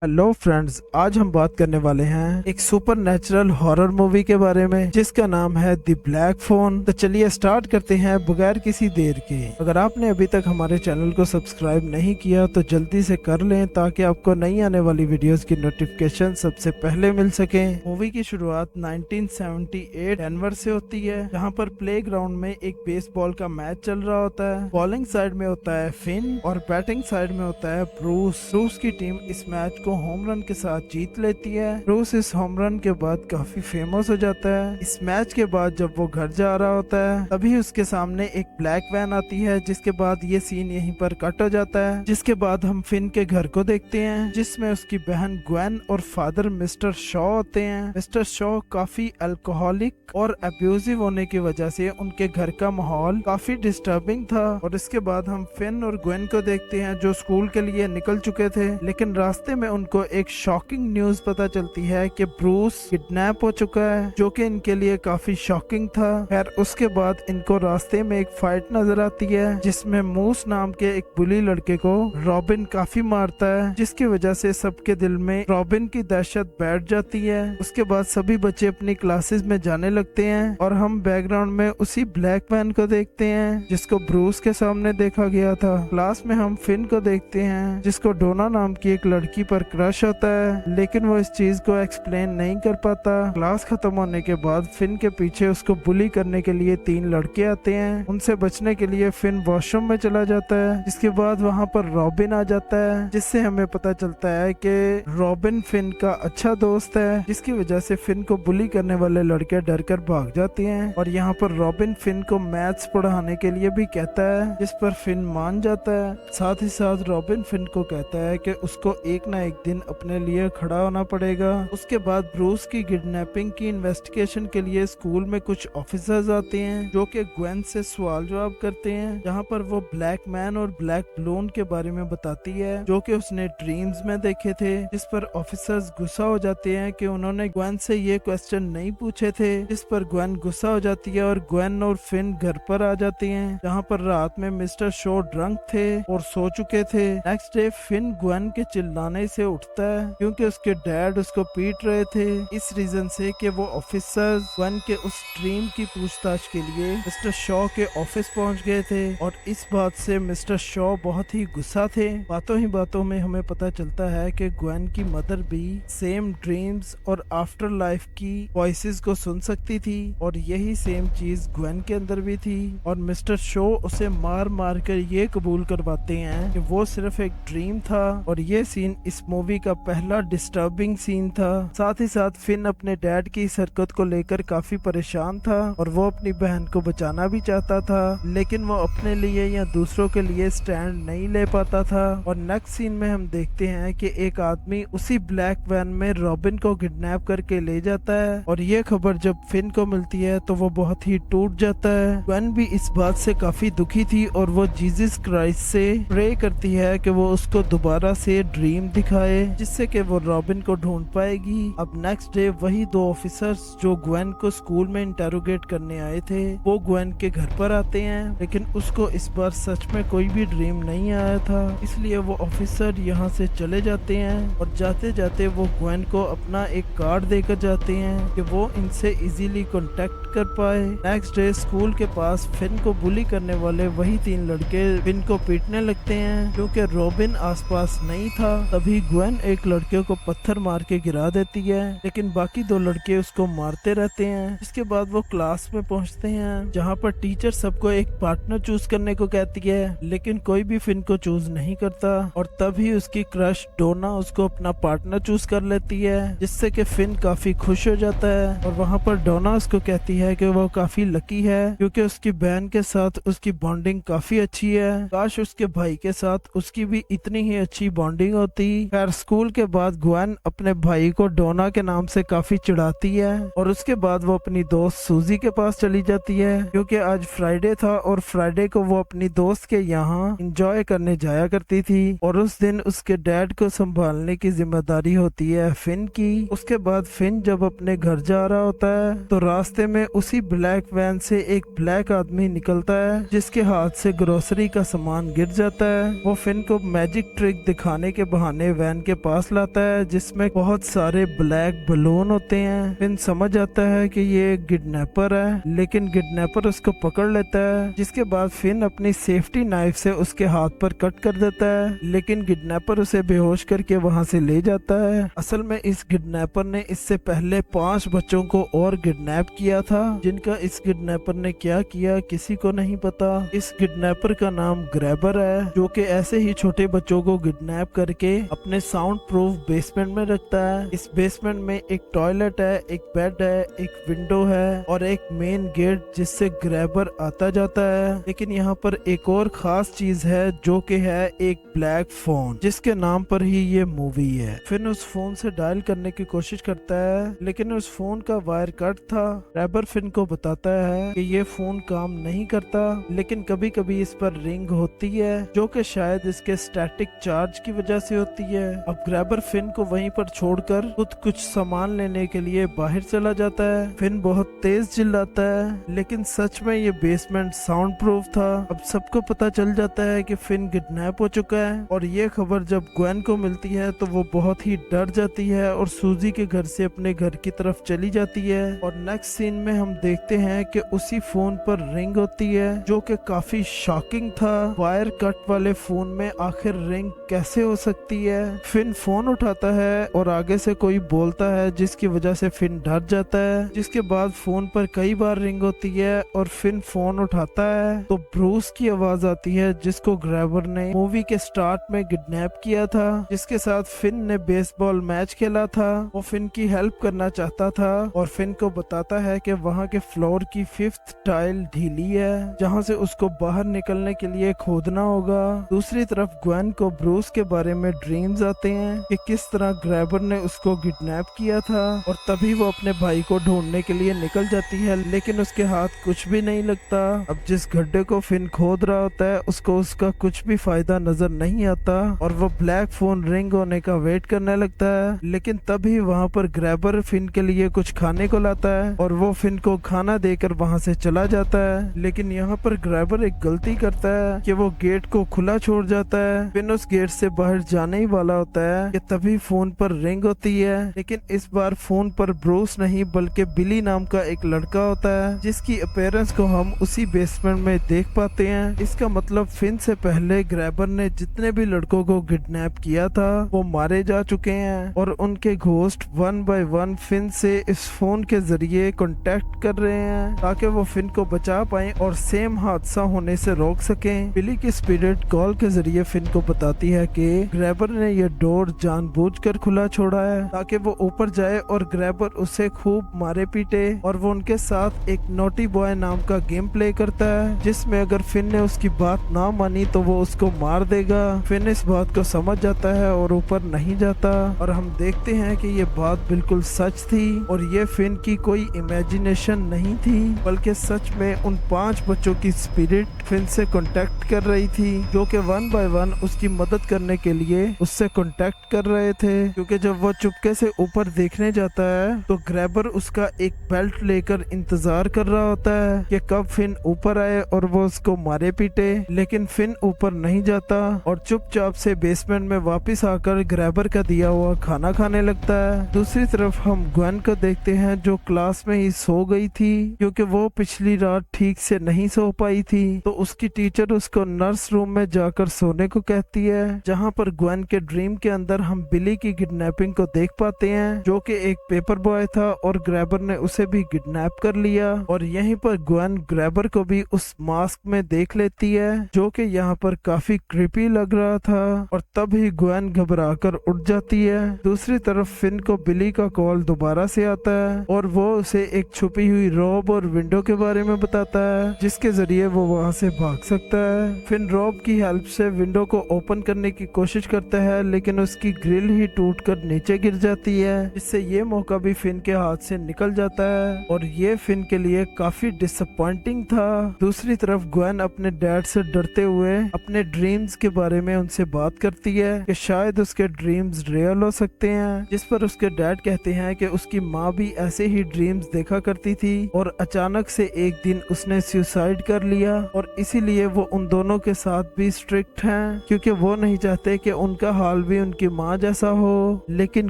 Hello friends, आज हम बात करने वाले हैं एक सुपर नेचुरल हॉरर मूवी के बारे में जिसका नाम है द ब्लैक फोन। तो चलिए स्टार्ट करते हैं बगैर किसी देर के। अगर आपने अभी तक हमारे चैनल को सब्सक्राइब नहीं किया तो जल्दी से कर लें ताकि आपको नई आने वाली वीडियोस की नोटिफिकेशन सबसे पहले मिल सके। मूवी की शुरुआत 1978 जनवरी से होती है, जहाँ पर प्लेग्राउंड में एक बेसबॉल का मैच चल रहा होता है। बॉलिंग साइड में होता है फिन और बैटिंग साइड में होता है ब्रूस। ब्रूस की टीम इस मैच को होम रन के साथ जीत लेती है। ब्रूस इस होम रन के बाद काफी फेमस हो जाता है। इस मैच के बाद जब वो घर जा रहा होता है तभी उसके सामने एक ब्लैक वैन आती है, जिसके बाद ये सीन यहीं पर कट हो जाता है। जिसके बाद हम फिन के घर को देखते हैं जिसमें उसकी बहन ग्वेन और फादर मिस्टर शॉ होते हैं। मिस्टर शॉ काफी अल्कोहलिक और अब्यूजिव होने की वजह से उनके घर का माहौल काफी डिस्टर्बिंग था। और इसके बाद हम फिन और ग्वेन को देखते हैं जो स्कूल के लिए निकल चुके थे, लेकिन रास्ते में उनको एक शॉकिंग न्यूज पता चलती है कि ब्रूस किडनैप हो चुका है, जो कि इनके लिए काफी शॉकिंग था। खैर उसके बाद इनको रास्ते में एक फाइट नजर आती है जिसमें मूस नाम के एक बुली लड़के को रॉबिन काफी मारता है, जिसकी वजह से सबके दिल में रॉबिन की दहशत बैठ जाती है। उसके बाद सभी बच्चे अपनी क्लासेस में जाने लगते हैं और हम बैकग्राउंड में उसी ब्लैक मैन को देखते हैं जिसको ब्रूस के सामने देखा गया था। क्लास में हम फिन को देखते हैं जिसको डोना नाम की एक लड़की पर क्रश होता है, लेकिन वो इस चीज को एक्सप्लेन नहीं कर पाता। क्लास खत्म होने के बाद फिन के पीछे उसको बुली करने के लिए 3 लड़के आते हैं। उनसे बचने के लिए फिन वॉशरूम में चला जाता है। जिसके बाद वहाँ पर रॉबिन आ जाता है, जिससे हमें पता चलता है कि रॉबिन फिन का अच्छा दोस्त है, जिसकी वजह से फिन को बुली करने वाले लड़के डर कर भाग जाते हैं। और यहाँ पर रॉबिन फिन को मैथ्स पढ़ाने के लिए भी कहता है, जिस पर फिन मान जाता है। साथ ही साथ रॉबिन फिन को कहता है कि उसको एक ना एक दिन अपने लिए खड़ा होना पड़ेगा। उसके बाद ब्रूस की किडनैपिंग की इन्वेस्टिगेशन के लिए स्कूल में कुछ ऑफिसर्स आते हैं जो कि ग्वेन से सवाल जवाब करते हैं, जहाँ पर वो ब्लैक मैन और ब्लैक बलून के बारे में बताती है जो कि उसने ड्रीम्स में देखे थे। जिस पर ऑफिसर्स गुस्सा हो जाते हैं कि उन्होंने ग्वेन से ये क्वेश्चन नहीं पूछे थे, जिस पर ग्वेन गुस्सा हो जाती है और ग्वेन और फिन घर पर आ जाते हैं, जहाँ पर रात में मिस्टर शो ड्रंक थे और सो चुके थे। नेक्स्ट डे फिन ग्वेन के चिल्लाने से उठता है क्योंकि उसके डैड उसको पीट रहे थे, इस रीजन से कि वो ऑफिसर्स ग्वेन के उस ड्रीम की पूछताछ के लिए मिस्टर शॉ के ऑफिस पहुंच गए थे। और इस बात से मिस्टर शॉ बहुत ही गुस्सा थे। बातों ही बातों में हमें पता चलता है कि ग्वेन की मदर भी सेम ड्रीम्स और आफ्टर लाइफ की वॉइसेस को सुन सकती थी और यही सेम चीज ग्वेन के अंदर भी थी। और मिस्टर शॉ उसे मार मार कर ये कबूल करवाते हैं कि वो सिर्फ एक ड्रीम था। और ये सीन इस मूवी का पहला डिस्टर्बिंग सीन था। साथ ही साथ फिन अपने डैड की इस हरकत को लेकर काफी परेशान था और वो अपनी बहन को बचाना भी चाहता था, लेकिन वो अपने लिए या दूसरों के लिए स्टैंड नहीं ले पाता था। और नेक्स्ट सीन में हम देखते हैं कि एक आदमी उसी ब्लैक वैन में रॉबिन को किडनैप करके ले जाता है और ये खबर जब फिन को मिलती है तो वो बहुत ही टूट जाता है। वैन भी इस बात से काफी दुखी थी और वो जीसस क्राइस्ट से प्रे करती है कि वो उसको दोबारा से ड्रीम दिखाए जिससे कि वो रॉबिन को ढूंढ पाएगी। अब नेक्स्ट डे वही 2 ऑफिसर्स जो ग्वेन को स्कूल में इंटेरोगेट करने आए थे वो ग्वेन के घर पर आते हैं, लेकिन उसको इस बार सच में कोई भी ड्रीम नहीं आया था, इसलिए वो ऑफिसर यहाँ से चले जाते हैं। और जाते जाते वो ग्वेन को अपना एक कार्ड देकर जाते हैं कि वो इनसे इजीली कांटेक्ट कर पाए। नेक्स्ट डे स्कूल के पास फिन को बुली करने वाले वही 3 लड़के फिन को पीटने लगते हैं क्योंकि रॉबिन आसपास नहीं था। तभी ग्वेन एक लड़के को पत्थर मार के गिरा देती है, लेकिन बाकी 2 लड़के उसको मारते रहते हैं। इसके बाद वो क्लास में पहुंचते हैं जहां पर टीचर सबको एक पार्टनर चूज करने को कहती है, लेकिन कोई भी फिन को चूज नहीं करता। और तभी उसकी क्रश डोना उसको अपना पार्टनर चूज कर लेती है, जिससे कि फिन काफी खुश हो जाता है। और वहां पर डोना उसको कहती है कि वो काफी लकी है क्योंकि उसकी बहन के साथ उसकी बॉन्डिंग काफी अच्छी है। काश उसके भाई के साथ उसकी भी इतनी ही अच्छी बॉन्डिंग होती। खैर स्कूल के बाद ग्वेन अपने भाई को डोना के नाम से काफी चिढ़ाती है और उसके बाद वो अपनी दोस्त सूजी के पास चली जाती है क्योंकि आज फ्राइडे था और फ्राइडे को वो अपनी दोस्त के यहाँ एंजॉय करने जाया करती थी। और उस दिन उसके डैड को संभालने की जिम्मेदारी होती है फिन की। उसके बाद फिन जब अपने घर जा रहा होता है तो रास्ते में उसी ब्लैक वैन से एक ब्लैक आदमी निकलता है जिसके हाथ से ग्रोसरी का सामान गिर जाता है। वो फिन को मैजिक ट्रिक दिखाने के बहाने वैन वैन के पास लाता है जिसमें बहुत सारे ब्लैक बलून होते हैं। फिन समझ आता है कि ये एक किडनैपर है, लेकिन किडनैपर उसको पकड़ लेता है, जिसके बाद फिन अपनी सेफ्टी नाइफ से उसके हाथ पर कट कर देता है, लेकिन किडनैपर उसे बेहोश करके वहां से ले जाता है। असल में इस किडनैपर ने इससे पहले 5 बच्चों को और किडनैप किया था, जिनका इस किडनैपर ने क्या किया किसी को नहीं पता। इस किडनैपर का नाम ग्रैबर है, जो कि ऐसे ही छोटे बच्चों को किडनैप करके अपने साउंड प्रूफ बेसमेंट में रखता है। इस बेसमेंट में एक टॉयलेट है, एक बेड है, एक विंडो है और एक मेन गेट जिससे ग्रैबर आता जाता है। लेकिन यहाँ पर एक और खास चीज है, जो कि है एक ब्लैक फोन, जिसके नाम पर ही ये मूवी है। फिर उस फोन से डायल करने की कोशिश करता है, लेकिन उस फोन का वायर कट था। ग्रैबर फिन को बताता है कि ये फोन काम नहीं करता, लेकिन कभी कभी इस पर रिंग होती है, जो कि शायद इसके स्टैटिक चार्ज की वजह से होती है। अब ग्रैबर फिन को वहीं पर छोड़कर खुद कुछ सामान लेने के लिए बाहर चला जाता है। फिन बहुत तेज चिल्लाता है, लेकिन सच में ये बेसमेंट साउंड प्रूफ था। अब सबको पता चल जाता है कि फिन किडनैप हो चुका है, और ये खबर जब ग्वेन को मिलती है तो वो बहुत ही डर जाती है और सूजी के घर से अपने घर की तरफ चली जाती है। और नेक्स्ट सीन में हम देखते हैं कि उसी फोन पर रिंग होती है, जो कि काफी शॉकिंग था। वायर कट वाले फोन में आखिर रिंग कैसे हो सकती है? फिन फोन उठाता है और आगे से कोई बोलता है, जिसकी वजह से फिन डर जाता है। जिसके बाद फोन पर कई बार रिंग होती है और फिन फोन उठाता है तो ब्रूस की आवाज आती है, जिसको ग्रैबर ने मूवी के स्टार्ट में किडनैप किया था, जिसके साथ फिन ने बेसबॉल मैच खेला था। वो फिन की हेल्प करना चाहता था और फिन को बताता है कि वहाँ के फ्लोर की 5th टाइल ढीली है, जहाँ से उसको बाहर निकलने के लिए खोदना होगा। दूसरी तरफ ग्वेन को ब्रूस के बारे में ड्रीम्स आते हैं कि किस तरह ग्रैबर ने उसको किडनैप किया था, और तभी वो अपने भाई को ढूंढने के लिए निकल जाती है, लेकिन उसके हाथ कुछ भी नहीं लगता। अब जिस गड्ढे को फिन खोद रहा होता है उसको उसका कुछ भी फायदा नजर नहीं आता, और वो ब्लैक फोन रिंग होने का वेट करने लगता है। लेकिन तभी वहाँ पर ग्रैबर फिन के लिए कुछ खाने को लाता है और वो फिन को खाना देकर वहाँ से चला जाता है। लेकिन यहाँ पर ग्रैबर एक गलती करता है कि वो गेट को खुला छोड़ जाता है। फिन उस गेट से बाहर जाने ही वाला होता है कि तभी फोन पर रिंग होती है, लेकिन इस बार फोन पर ब्रूस नहीं बल्कि बिली नाम का एक लड़का होता है, जिसकी अपीयरेंस को हम उसी बेसमेंट में देख पाते हैं। इसका मतलब फिन से पहले ग्रैबर ने जितने भी लड़कों को किडनैप किया था वो मारे जा चुके हैं, और उनके घोस्ट 1 बाय 1 फिन से इस फोन के जरिए कांटेक्ट कर रहे हैं, ताकि वो फिन को बचा पाए और सेम हादसा होने से रोक सकें। बिली की स्पिरिट कॉल के जरिए फिन को बताती है कि ग्रैबर ने यह डोर जानबूझकर खुला छोड़ा है ताकि वो ऊपर जाए और ग्रैबर उसे खूब मारे पीटे, और वो उनके साथ एक नोटी बॉय नाम का गेम प्ले करता है, जिसमें अगर फिन ने उसकी बात ना मानी तो वो उसको मार देगा। फिन इस बात को समझ जाता है और ऊपर नहीं जाता, और हम देखते हैं कि ये बात बिल्कुल सच थी, और ये फिन की कोई इमेजिनेशन नहीं थी, बल्कि सच में उन 5 बच्चों की स्पिरिट फिन से कांटेक्ट कर रही थी, जो कि 1 बाय 1 उसकी मदद करने के लिए उससे कांटेक्ट कर रहे थे। क्योंकि जब वो चुपके से ऊपर देखने जाता है तो ग्रैबर उसका एक बेल्ट लेकर इंतजार कर रहा होता है कि कब फिन ऊपर आए और वो उसको मारे पीटे, लेकिन फिन ऊपर नहीं जाता और चुपचाप से बेसमेंट में वापस आकर ग्रैबर का दिया हुआ खाना खाने लगता है। दूसरी तरफ हम ग्वेन को देखते हैं, जो क्लास में ही सो गई थी क्योंकि वो पिछली रात ठीक से नहीं सो पाई थी। तो उसकी टीचर उसको नर्स रूम में जाकर सोने को कहती है, जहाँ पर ग्वेन के ड्रीम के अंदर हम बिली की किडनैपिंग को देख पाते हैं, जो कि एक पेपर बॉय था और ग्रैबर ने उसे भी किडनैप कर लिया। और यहीं पर ग्वेन ग्रैबर को भी उस मास्क में देख लेती है, जो कि यहाँ पर काफी क्रीपी लग रहा था, और तब ही ग्वेन घबराकर उठ जाती है। दूसरी तरफ फिन को बिली का कॉल दोबारा से आता है और वो उसे एक छुपी हुई रॉब और विंडो के बारे में बताता है, जिसके जरिए वो वहाँ से भाग सकता है। फिन रॉब की हेल्प से विंडो को ओपन करने की कोशिश करता है, लेकिन उसकी ग्रिल ही टूटकर नीचे गिर जाती है, जिससे ये मौका भी फिन के हाथ से निकल जाता है, और ये फिन के लिए काफी डिसअपॉइंटिंग था। दूसरी तरफ ग्वेन अपने डैड से डरते हुए अपने ड्रीम्स के बारे में उनसे बात करती है कि शायद उसके ड्रीम्स रियल हो सकते हैं, जिस पर उसके डैड कहते हैं कि उसकी माँ भी ऐसे ही ड्रीम्स देखा करती थी और अचानक से एक दिन उसने सुसाइड कर लिया, और इसीलिए वो उन दोनों के साथ भी स्ट्रिक्ट हैं, क्योंकि वो नहीं चाहते कि उनका हाल पल भी उनकी माँ जैसा हो। लेकिन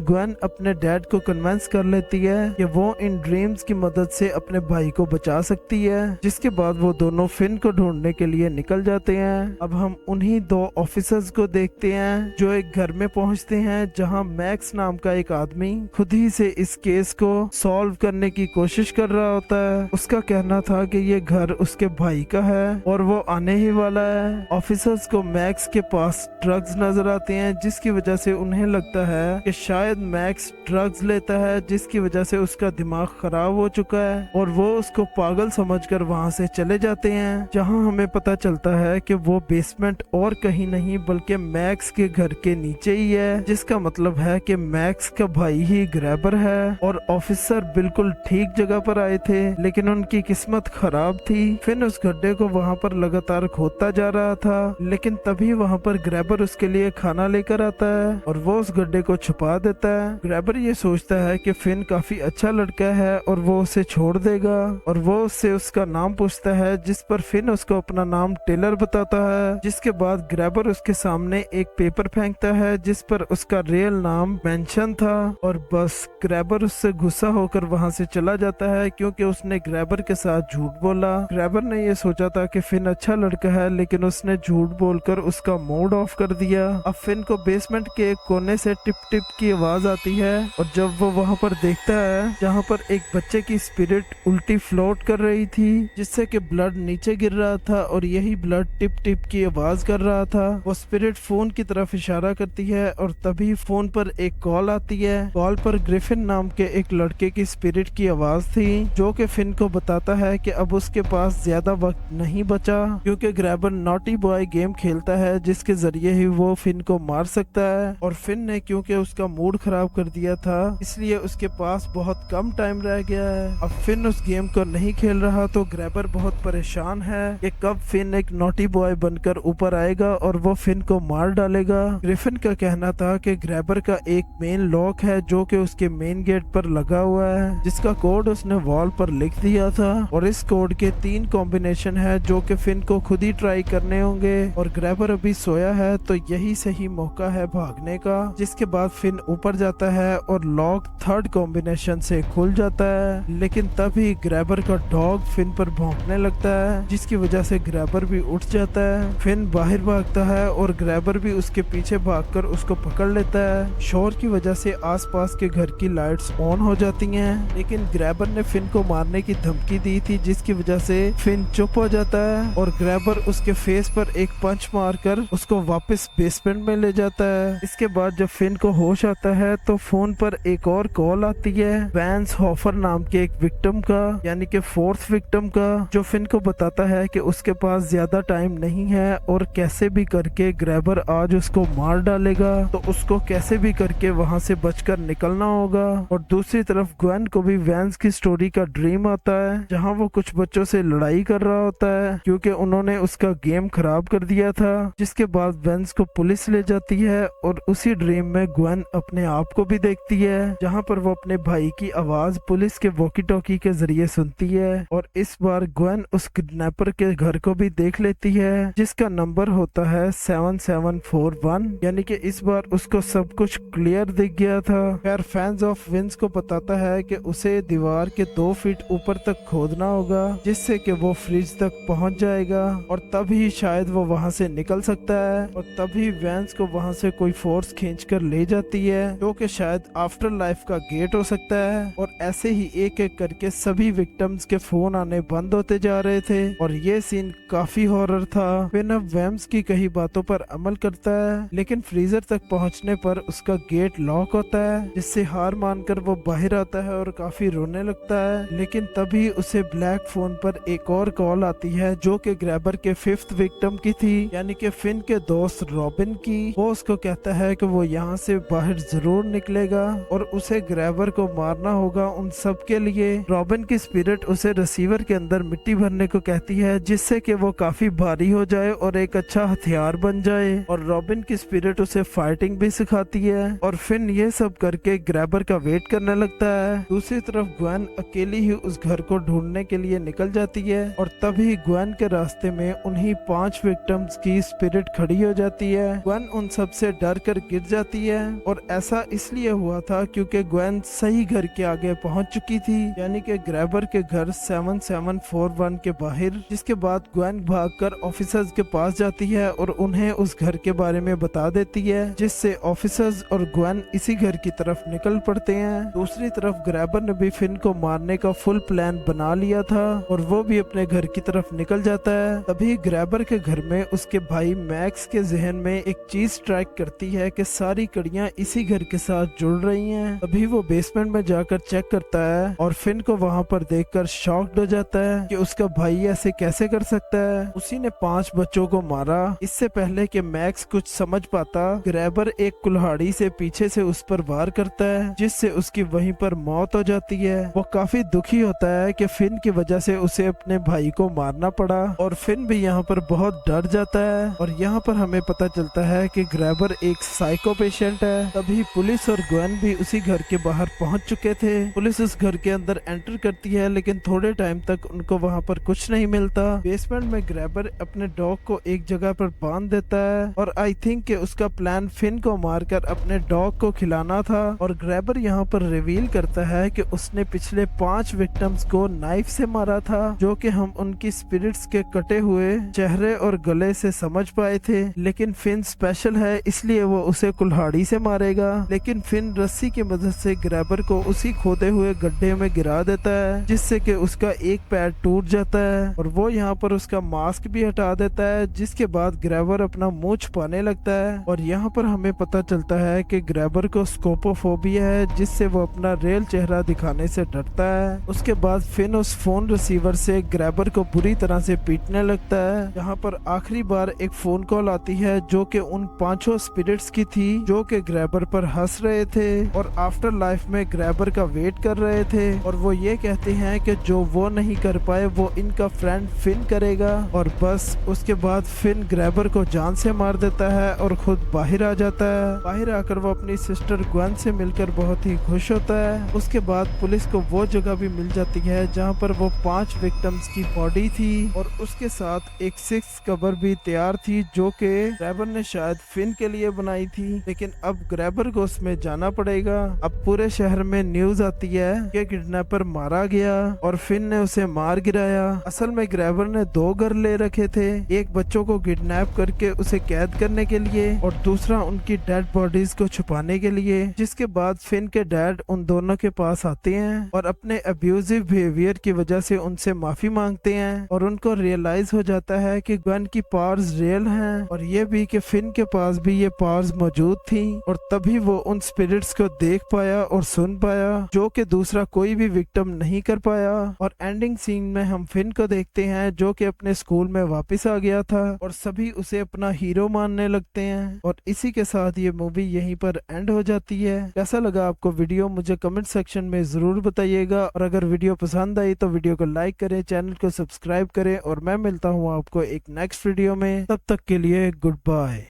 ग्वेन अपने डैड को कन्विंस कर लेती है कि वो इन ड्रीम्स की मदद से अपने भाई को बचा सकती है, जिसके बाद वो दोनों फिन को ढूंढने के लिए निकल जाते हैं। अब हम उन्हीं दो ऑफिसर्स को देखते हैं जो एक घर में पहुंचते हैं जहां मैक्स नाम का एक आदमी खुद ही से इस केस को सॉल्व करने की कोशिश कर रहा होता है। उसका कहना था कि ये घर उसके भाई का है और वो आने ही वाला है। ऑफिसर्स को मैक्स के पास ड्रग्स नजर आते हैं, जिसकी वजह से उन्हें लगता है कि शायद मैक्स ड्रग्स लेता है, जिसकी वजह से उसका दिमाग खराब हो चुका है और वो उसको पागल समझकर वहां से चले जाते हैं। जहां हमें पता चलता है कि वो बेसमेंट और कहीं नहीं बल्कि मैक्स के घर के नीचे ही है, जिसका मतलब है कि मैक्स का भाई ही ग्रैबर है। और ऑफिसर बिल्कुल ठीक जगह पर आए थे, लेकिन उनकी किस्मत खराब थी। फिन उस गड्ढे को वहां पर लगातार खोदता जा रहा था, लेकिन तभी वहां पर ग्रैबर उसके लिए खाना लेकर आता है और वो उस गड्ढे को छुपा देता है। ग्रैबर ये सोचता है कि फिन काफी अच्छा लड़का है और वो उसे छोड़ देगा, और वो उससे उसका नाम पूछता है, जिस पर फिन उसको अपना नाम टेलर बताता है। जिसके बाद ग्रैबर उसके सामने एक पेपर फेंकता है जिस पर उसका रियल नाम मेंशन था, और बस ग्रैबर उससे गुस्सा होकर वहां से चला जाता है क्योंकि उसने ग्रैबर के साथ झूठ बोला। ग्रैबर ने ये सोचा था कि फिन अच्छा लड़का है, लेकिन उसने झूठ बोलकर उसका मूड ऑफ कर दिया। अब फिन को बेसमेंट के एक कोने से टिप टिप की आवाज आती है, और जब वो वहां पर देखता है जहां पर एक बच्चे की स्पिरिट उल्टी फ्लोट कर रही थी, जिससे कि ब्लड नीचे गिर रहा था और यही ब्लड टिप टिप की आवाज कर रहा था। वो स्पिरिट फोन की तरफ इशारा करती है और तभी फोन पर एक कॉल आती है। कॉल पर ग्रिफिन नाम के एक लड़के की स्पिरिट की आवाज थी, जो कि फिन को बताता है कि अब उसके पास ज्यादा वक्त नहीं बचा, क्योंकि ग्रैबर नॉटी बॉय गेम खेलता है जिसके जरिए ही वो फिन को मार सकता है। और फिन ने क्योंकि उसका मूड खराब कर दिया था, इसलिए उसके पास बहुत कम टाइम रह गया है। अब फिन उस गेम को नहीं खेल रहा तो ग्रैबर बहुत परेशान है कि कब फिन एक नॉटी बॉय बनकर ऊपर आएगा और वो फिन को मार डालेगा। ग्रिफिन का कहना था कि ग्रैबर का एक मेन लॉक है जो कि उसके मेन गेट पर लगा हुआ है, जिसका कोड उसने वॉल पर लिख दिया था, और इस कोड के 3 कॉम्बिनेशन है जो कि फिन को खुद ही ट्राई करने होंगे। और ग्रैबर अभी सोया है तो यही सही मौका है भागने का। जिसके बाद फिन ऊपर जाता है और लॉक 3rd कॉम्बिनेशन से खुल जाता है, लेकिन तभी ग्रैबर का डॉग फिन पर भौंकने लगता है, जिसकी वजह से ग्रैबर भी उठ जाता है। फिन बाहर भागता है और ग्रैबर भी उसके पीछे भागकर उसको पकड़ लेता है। शोर की वजह से आसपास के घर की लाइट्स ऑन हो जाती हैं, लेकिन ग्रैबर ने फिन को मारने की धमकी दी थी, जिसकी वजह से फिन चुप हो जाता है और ग्रैबर उसके फेस पर एक पंच मारकर उसको वापस बेसमेंट में ले जाता है। इसके बाद जब फिन को होश आता है तो फोन पर एक और कॉल आती है वैंस हॉफर नाम के एक विक्टिम का, यानी कि 4th विक्टिम का, जो फिन को बताता है कि उसके पास ज्यादा टाइम नहीं है और कैसे भी करके ग्रैबर आज उसको मार डालेगा, तो उसको कैसे भी करके वहां से बचकर निकलना होगा। और दूसरी तरफ ग्वेन को भी वैंस की स्टोरी का ड्रीम आता है, जहां वो कुछ बच्चों से लड़ाई कर रहा होता है क्योंकि उन्होंने उसका गेम खराब कर दिया था। जिसके बाद वैंस को पुलिस ले जाती है और उसी ड्रीम में ग्वेन अपने आप को भी देखती है, जहां पर वो अपने भाई की आवाज पुलिस के वॉकी टॉकी के जरिए सुनती है। और इस बार ग्वेन उस किडनैपर के घर को भी देख लेती है, जिसका नंबर होता है 7741, यानी कि इस बार उसको सब कुछ क्लियर दिख गया था। खैर फैंस ऑफ विंस को बताता है कि उसे दीवार के 2 फीट ऊपर तक खोदना होगा, जिससे कि वो फ्रिज तक पहुंच जाएगा और तभी शायद वो वहां से निकल सकता है। और तभी वैंस को वहां से कोई फोर्स खींचकर ले जाती है, जो कि शायद आफ्टर लाइफ का गेट हो सकता है। और ऐसे ही एक एक करके सभी विक्टिम्स के फोन आने बंद होते जा रहे थे और ये सीन काफी हॉरर था। फिन अब वैम्स की कही बातों पर अमल करता है, लेकिन फ्रीजर तक पहुंचने पर उसका गेट लॉक होता है, जिससे हार मानकर वो बाहर आता है और काफी रोने लगता है। लेकिन तभी उसे ब्लैक फोन पर एक और कॉल आती है जो कि ग्रैबर के 5th विक्टिम की थी, यानी कि फिन के दोस्त रॉबिन की। वो उसको कहता है कि वो यहाँ से बाहर जरूर निकलेगा और उसे ग्रैबर को मारना होगा उन सब के लिए। रॉबिन की स्पिरिट उसे रिसीवर के अंदर मिट्टी भरने को कहती है, जिससे कि वो काफी भारी हो जाए और एक अच्छा हथियार बन जाए। और रॉबिन की स्पिरिट उसे फाइटिंग भी सिखाती है और फिन ये सब करके ग्रैबर का वेट करने लगता है। दूसरी तरफ ग्वेन अकेली ही उस घर को ढूंढने के लिए निकल जाती है और तभी ग्वेन के रास्ते में उन्हीं 5 विक्टिम्स की स्पिरिट खड़ी हो जाती है। ग्वेन उन सब उससे डर कर गिर जाती है। और ऐसा इसलिए हुआ था क्योंकि ग्वेन सही घर के आगे पहुंच चुकी थी, यानी कि ग्रैबर के घर 7741 के बाहर। जिसके बाद ग्वेन भागकर ऑफिसर्स के पास जाती है और उन्हें उस घर के बारे में बता देती है, जिससे ऑफिसर्स और ग्वेन इसी घर की तरफ निकल पड़ते हैं। दूसरी तरफ ग्रैबर ने भी फिन को मारने का फुल प्लान बना लिया था और वो भी अपने घर की तरफ निकल जाता है। तभी ग्रैबर के घर में उसके भाई मैक्स के जहन में एक चीज स्ट्राइक करती है कि सारी कड़ियां इसी घर के साथ जुड़ रही हैं। तभी वो बेसमेंट में जाकर चेक करता है और फिन को वहां पर देखकर शॉक्ड हो जाता है कि उसका भाई ऐसे कैसे कर सकता है। उसी ने 5 बच्चों को मारा। इससे पहले कि मैक्स कुछ समझ पाता, ग्रैबर एक कुल्हाड़ी से पीछे से उस पर वार करता है, जिससे उसकी वहीं पर मौत हो जाती है। वो काफी दुखी होता है कि फिन की वजह से उसे अपने भाई को मारना पड़ा और फिन भी यहाँ पर बहुत डर जाता है। और यहाँ पर हमें पता चलता है कि ग्रैबर एक साइको पेशेंट है। तभी पुलिस और ग्वेन भी उसी घर के बाहर पहुंच चुके थे। पुलिस उस घर के अंदर एंटर करती है, लेकिन थोड़े टाइम तक उनको वहाँ पर कुछ नहीं मिलता। बेसमेंट में ग्रैबर अपने डॉग को एक जगह पर बांध देता है और आई थिंक कि उसका प्लान फिन को मारकर अपने डॉग को खिलाना था। और ग्रैबर यहाँ पर रिवील करता है कि उसने पिछले 5 विक्टिम्स को नाइफ से मारा था, जो कि हम उनकी स्पिरिट्स के कटे हुए चेहरे और गले से समझ पाए थे। लेकिन फिन स्पेशल है, इसलिए वो उसे कुल्हाड़ी से मारेगा। लेकिन फिन रस्सी की मदद से ग्रैबर को उसी खोदे हुए गड्ढे में गिरा देता है, जिससे कि उसका एक पैर टूट जाता है और वो यहाँ पर उसका मास्क भी हटा देता है। जिसके बाद ग्रैबर अपना मुंह छुपाने लगता है और यहाँ पर हमें पता चलता है कि ग्रैबर को स्कोपोफोबिया है, जिससे वो अपना रियल चेहरा दिखाने से डरता है। उसके बाद फिन उस फोन रिसीवर से ग्रैबर को बुरी तरह से पीटने लगता है। यहाँ पर आखिरी बार एक फोन कॉल आती है जो कि उन 5 स्पिरिट्स की थी, जो कि ग्रैबर पर हंस रहे थे और आफ्टर लाइफ में ग्रैबर का वेट कर रहे थे। और वो ये कहते हैं कि जो वो नहीं कर पाए वो इनका फ्रेंड फिन करेगा। और बस उसके बाद फिन ग्रैबर को जान से मार देता है और खुद बाहर आ जाता है। बाहर आकर वो अपनी सिस्टर ग्वेन से मिलकर बहुत ही खुश होता है। उसके बाद पुलिस को वो जगह भी मिल जाती है जहाँ पर वो 5 विक्टिम्स की बॉडी थी और उसके साथ एक 6 कबर भी तैयार थी, जो कि ग्रैबर ने शायद फिन के लिए बनाई थी। लेकिन अब ग्रैबर को उसमें जाना पड़ेगा। अब पूरे शहर में न्यूज आती है कि किडनैपर मारा गया और फिन ने उसे मार गिराया। असल में ग्रैबर ने 2 घर ले रखे थे, एक बच्चों को किडनैप करके उसे कैद करने के लिए और दूसरा उनकी डेड बॉडीज को छुपाने के लिए। जिसके बाद फिन के डैड उन दोनों के पास आते हैं और अपने अब्यूजिव बिहेवियर की वजह से उनसे माफी मांगते हैं और उनको रियलाइज हो जाता है कि ग्वेन की पावर्स रियल हैं और ये भी कि फिन के पास भी ये पावर्स मौजूद थी। और तभी वो उन स्पिरिट्स को देख पाया और सुन पाया, जो कि दूसरा कोई भी विक्टिम नहीं कर पाया। और एंडिंग सीन में हम फिन को देखते हैं जो कि अपने स्कूल में वापस आ गया था और सभी उसे अपना हीरो मानने लगते हैं। और इसी के साथ ये मूवी यहीं पर एंड हो जाती है। कैसा लगा आपको वीडियो मुझे कमेंट सेक्शन में जरूर बताइएगा और अगर वीडियो पसंद आई तो वीडियो को लाइक करें, चैनल को सब्सक्राइब करें और मैं मिलता हूँ आपको एक नेक्स्ट वीडियो में। तब तक के लिए गुड बाय।